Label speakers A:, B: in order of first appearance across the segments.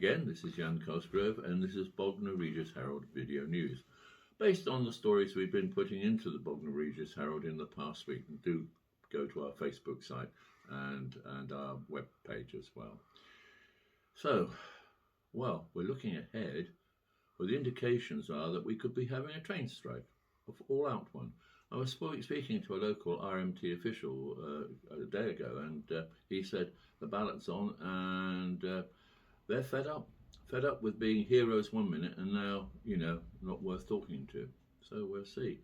A: Again, this is Jan Cosgrove, and this is Bognor Regis Herald Video News, based on the stories we've been putting into the Bognor Regis Herald in the past week. And do go to our Facebook site and our web page as well. So, well, we're looking ahead. Well, the indications are that we could be having a train strike, an all-out one. I was speaking to a local RMT official a day ago, and he said the ballot's on, and they're fed up with being heroes one minute and now, not worth talking to. So we'll see.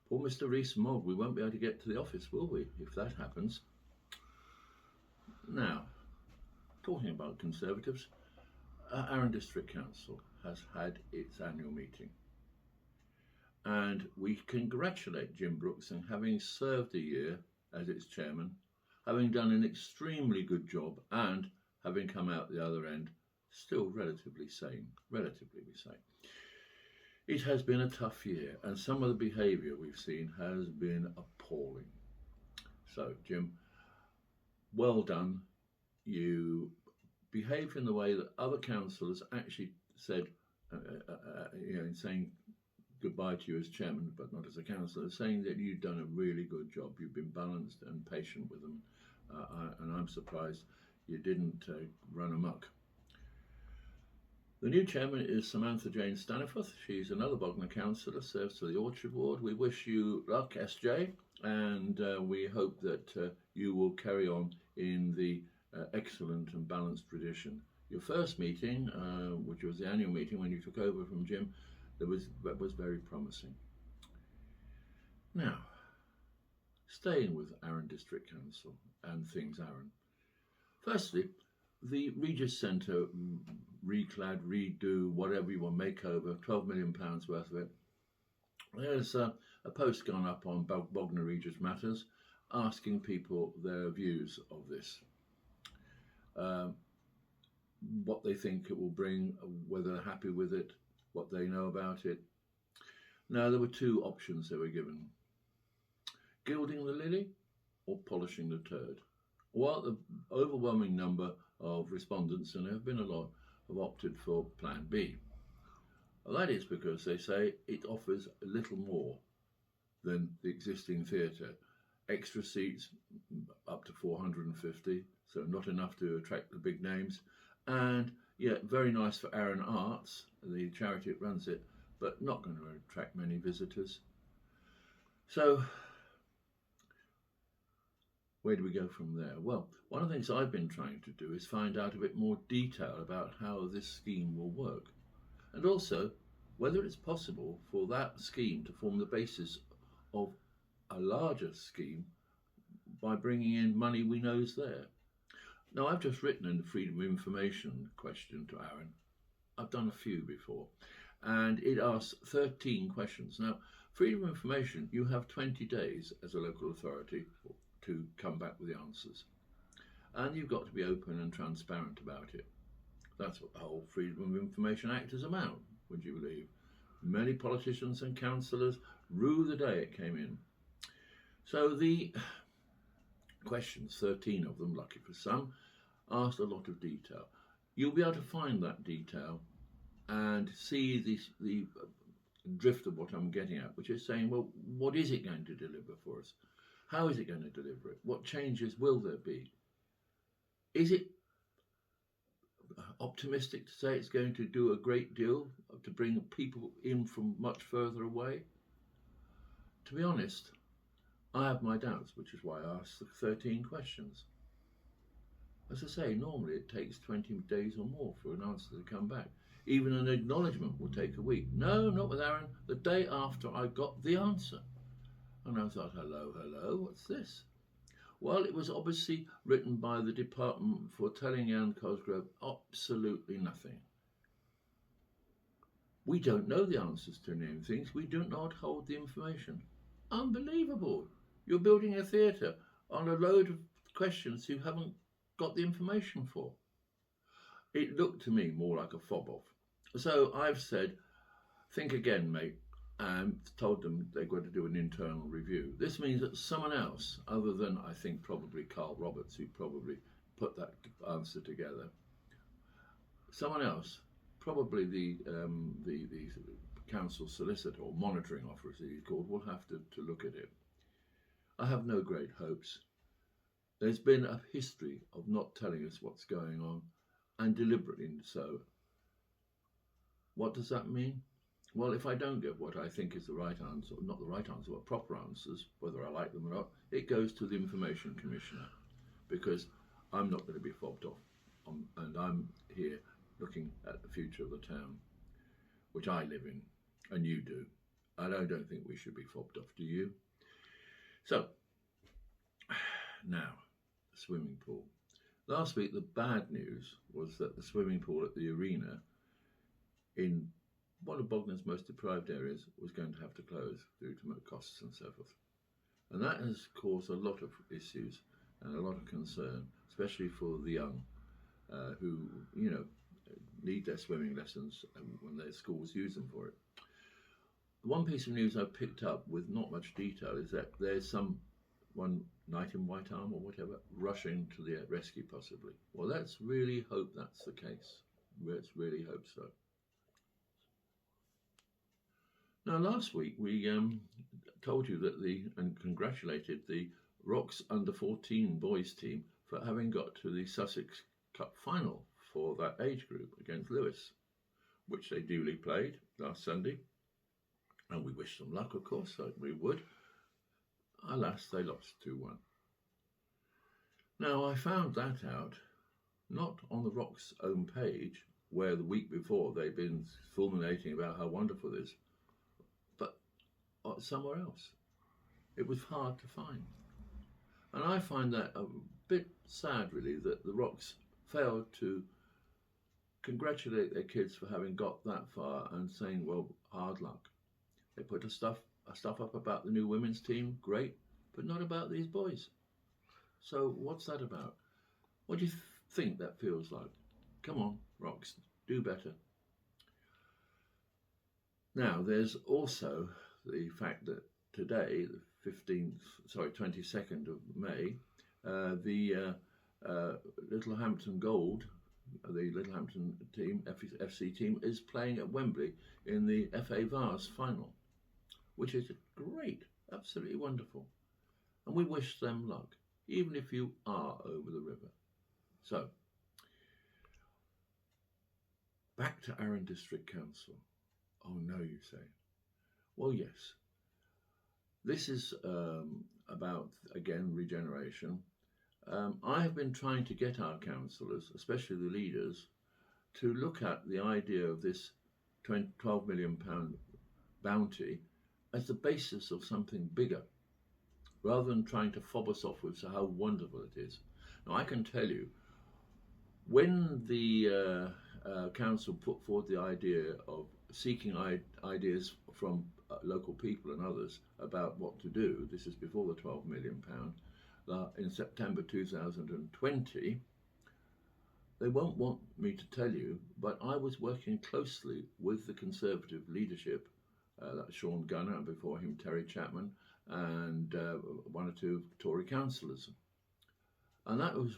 A: Poor Mr. Rees-Mogg, we won't be able to get to the office, will we, if that happens? Now, talking about Conservatives, Arun District Council has had its annual meeting. And we congratulate Jim Brooks on having served a year as its chairman, having done an extremely good job, and having come out the other end still relatively sane. It has been a tough year, and some of the behaviour we've seen has been appalling. So, Jim, well done. You behaved in the way that other councillors actually said, in saying goodbye to you as chairman, but not as a councillor, saying that you've done a really good job. You've been balanced and patient with them, and I'm surprised you didn't run amok. The new chairman is Samantha Jane Staniforth. She's another Bognor councillor, serves to the Orchard Ward. We wish you luck, SJ, and we hope that you will carry on in the excellent and balanced tradition. Your first meeting, which was the annual meeting when you took over from Jim, that was very promising. Now, staying with Arun District Council and things Arun. Firstly, the Regis Centre Re-clad, redo, whatever you want, makeover, £12 million worth of it. There's a post gone up on Bognor Regis Matters asking people their views of this. What they think it will bring, whether they're happy with it, what they know about it. Now, there were two options they were given. Gilding the lily or polishing the turd. Well, the overwhelming number of respondents, and there have been a lot, have opted for Plan B. Well, that is because they say it offers a little more than the existing theatre. Extra seats, up to 450, so not enough to attract the big names. And yeah, very nice for Arun Arts, the charity that runs it, but not going to attract many visitors. So, where do we go from there? Well, one of the things I've been trying to do is find out a bit more detail about how this scheme will work, and also whether it's possible for that scheme to form the basis of a larger scheme by bringing in money we know is there. Now, I've just written in the Freedom of Information question to Arun. I've done a few before, and it asks 13 questions. Now, Freedom of Information, you have 20 days as a local authority to come back with the answers. And you've got to be open and transparent about it. That's what the whole Freedom of Information Act is about, would you believe? Many politicians and councillors rue the day it came in. So the questions, 13 of them, lucky for some, asked a lot of detail. You'll be able to find that detail and see the drift of what I'm getting at, which is saying, well, what is it going to deliver for us? How is it going to deliver it? What changes will there be? Is it optimistic to say it's going to do a great deal to bring people in from much further away? To be honest, I have my doubts, which is why I asked the 13 questions. As I say, normally it takes 20 days or more for an answer to come back. Even an acknowledgement will take a week. No, not with Arun. The day after I got the answer. And I thought, hello, what's this? Well, it was obviously written by the department for telling Jan Cosgrove absolutely nothing. We don't know the answers to any things. We do not hold the information. Unbelievable. You're building a theatre on a load of questions you haven't got the information for. It looked to me more like a fob off. So I've said, think again, mate, and told them they've got to do an internal review. This means that someone else, other than I think probably Carl Roberts, who probably put that answer together, someone else, probably the council solicitor or monitoring officer he's called, will have to look at it. I have no great hopes. There's been a history of not telling us what's going on, and deliberately so. What does that mean? Well, if I don't get what I think is the right answer, not the right answer, but proper answers, whether I like them or not, it goes to the Information Commissioner, because I'm not going to be fobbed off, and I'm here looking at the future of the town, which I live in, and you do. And I don't think we should be fobbed off, do you? So, now, the swimming pool. Last week, the bad news was that the swimming pool at the arena in one of Bognor's most deprived areas was going to have to close due to costs and so forth. And that has caused a lot of issues and a lot of concern, especially for the young who, you know, need their swimming lessons when their schools use them for it. The one piece of news I picked up with not much detail is that there's one knight in white armour or whatever rushing to the rescue possibly. Well, let's really hope that's the case. Let's really hope so. Now, last week we told you that and congratulated the Rocks under-14 boys team for having got to the Sussex Cup final for that age group against Lewis, which they duly played last Sunday. And we wish them luck, of course, like we would. Alas, they lost 2-1. Now, I found that out not on the Rocks' own page, where the week before they'd been fulminating about how wonderful it is, but somewhere else. It was hard to find. And I find that a bit sad, really, that the Rocks failed to congratulate their kids for having got that far and saying, well, hard luck. They put a stuff up about the new women's team, great, but not about these boys. So what's that about? What do you think that feels like? Come on, Rocks, do better. Now, there's also the fact that today, the 22nd of May, the Littlehampton Gold, the Littlehampton team, FC team, is playing at Wembley in the FA Vase final, which is great, absolutely wonderful. And we wish them luck, even if you are over the river. So, back to Arun District Council. Oh no, you say. Well, yes. This is about, again, regeneration. I have been trying to get our councillors, especially the leaders, to look at the idea of this £12 million bounty as the basis of something bigger, rather than trying to fob us off with how wonderful it is. Now, I can tell you, when the council put forward the idea of seeking ideas from local people and others about what to do, this is before the £12 million, in September 2020, they won't want me to tell you, but I was working closely with the Conservative leadership, that's Sean Gunner, and before him Terry Chapman, and one or two Tory councillors. And that was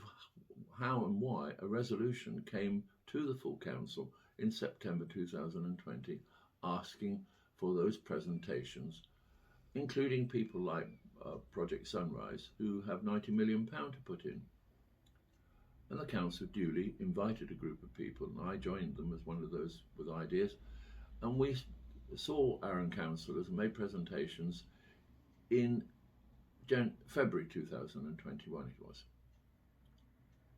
A: how and why a resolution came to the full council in September 2020, asking for those presentations, including people like Project Sunrise, who have £90 million to put in. And the council duly invited a group of people, and I joined them as one of those with ideas, and we saw Arun councillors and made presentations in February 2021 it was.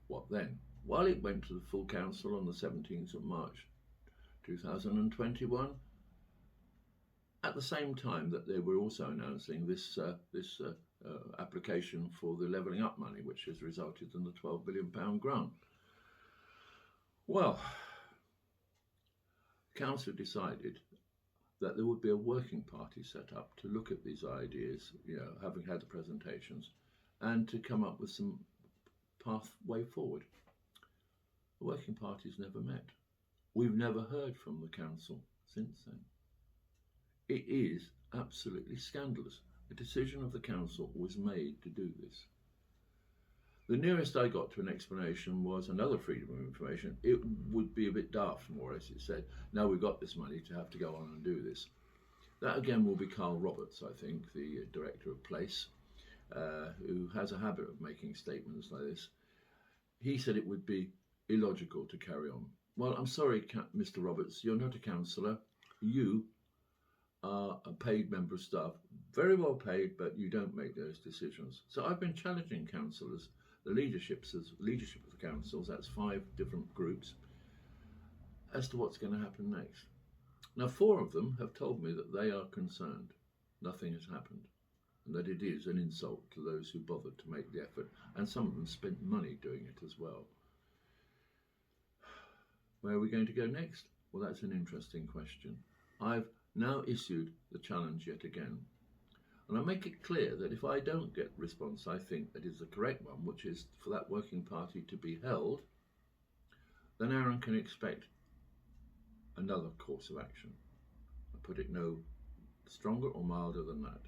A: What then? Well, it went to the full council on the 17th of March 2021, at the same time that they were also announcing this application for the levelling up money, which has resulted in the £12 billion grant. Well, council decided that there would be a working party set up to look at these ideas, you know, having had the presentations, and to come up with some pathway forward. The working party's never met. We've never heard from the council since then. It is absolutely scandalous. A decision of the council was made to do this. The nearest I got to an explanation was another freedom of information. It would be a bit daft, more or less. It said, now we've got this money to have to go on and do this. That again will be Carl Roberts, I think, the director of Place, who has a habit of making statements like this. He said it would be illogical to carry on. Well, I'm sorry, Mr. Roberts, you're not a councillor. You are a paid member of staff, very well paid, but you don't make those decisions. So I've been challenging councillors, the leadership of the councils, that's 5 different groups, as to what's going to happen next. Now, 4 of them have told me that they are concerned. Nothing has happened, and that it is an insult to those who bothered to make the effort, and some of them spent money doing it as well. Where are we going to go next? Well, that's an interesting question. I've now issued the challenge yet again. And I make it clear that if I don't get the response I think that is the correct one, which is for that working party to be held, then Arun can expect another course of action. I put it no stronger or milder than that.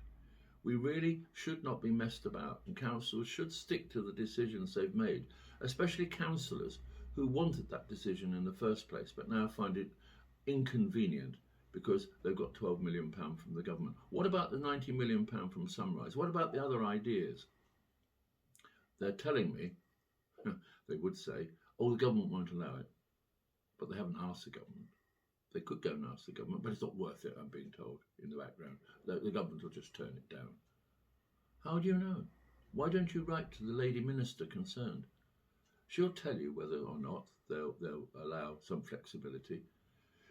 A: We really should not be messed about, and councils should stick to the decisions they've made, especially councillors who wanted that decision in the first place but now find it inconvenient because they've got £12 million from the government. What about the £90 million from Sunrise? What about the other ideas? They're telling me, they would say, oh, the government won't allow it, but they haven't asked the government. They could go and ask the government, but it's not worth it, I'm being told in the background. The government will just turn it down. How do you know? Why don't you write to the lady minister concerned? She'll tell you whether or not they'll allow some flexibility.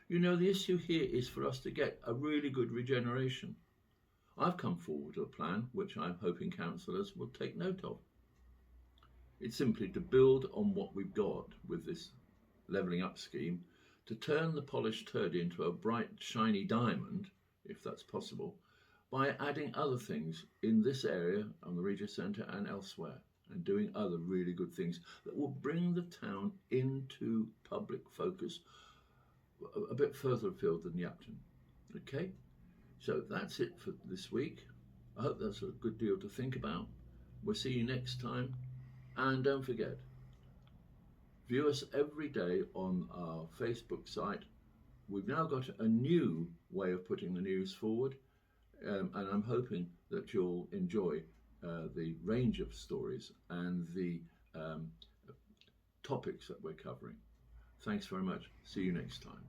A: You know, the issue here is for us to get a really good regeneration. I've come forward with a plan which I'm hoping councillors will take note of. It's simply to build on what we've got with this levelling up scheme, to turn the polished turd into a bright, shiny diamond, if that's possible, by adding other things in this area on the Regis Centre and elsewhere, and doing other really good things that will bring the town into public focus a bit further afield than Yapton. Okay, so that's it for this week. I hope that's a good deal to think about. We'll see you next time, and don't forget, view us every day on our Facebook site. We've now got a new way of putting the news forward, and I'm hoping that you'll enjoy the range of stories and the topics that we're covering. Thanks very much. See you next time.